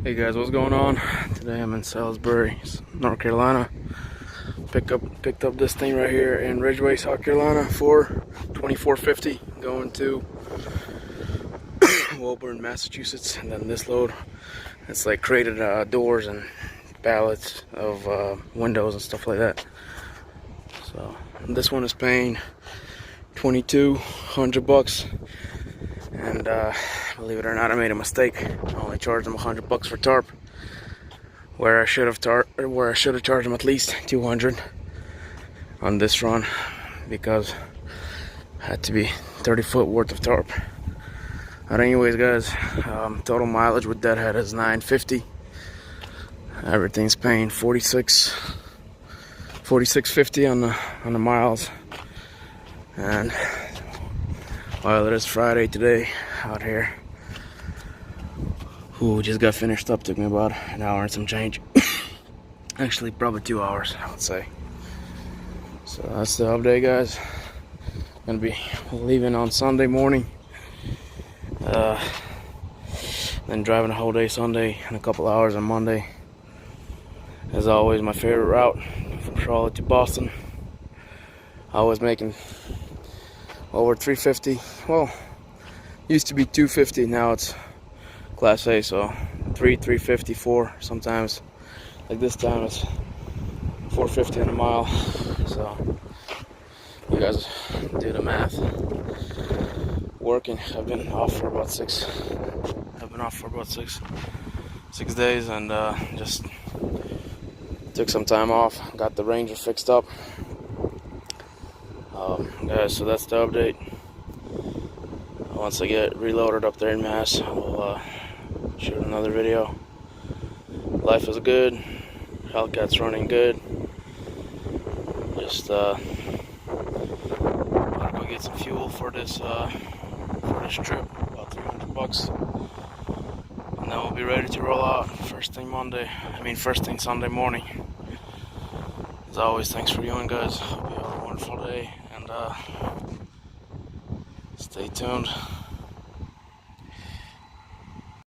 Hey guys, what's going on? Today I'm in Salisbury, North Carolina. Picked up this thing right here in Ridgeway, South Carolina for $24.50 going to Woburn, Massachusetts. And then this load, it's like crated doors and pallets of windows and stuff like that. So this one is paying $2,200, and believe it or not, I made a mistake. I only charged them $100 for tarp, where I should have charged them at least $200 on this run, because it had to be 30 foot worth of tarp. But anyways, guys, total mileage with Deadhead is 950. Everything's paying $46.50 on the miles. And while it is Friday today out here, just got finished up. Took me about an hour and some change. Actually, probably 2 hours, I would say. So that's the update, guys. Gonna be leaving on Sunday morning. Then driving the whole day Sunday and a couple hours on Monday. As always, my favorite route from Charlotte to Boston. I was making over 350. Well, used to be 250. Now it's Class A, so 350, 4 sometimes. Like this time it's 450 on a mile. So you guys do the math. Working. I've been off for about six days, and just took some time off. Got the Ranger fixed up. Guys, so that's the update. Once I get reloaded up there in Mass, I'll shoot another video. Life is good. Hellcat's running good. Just gotta go get some fuel for this trip. About $300, and then we'll be ready to roll out first thing Sunday morning. As always, thanks for viewing, guys. Hope you have a wonderful day, and stay tuned.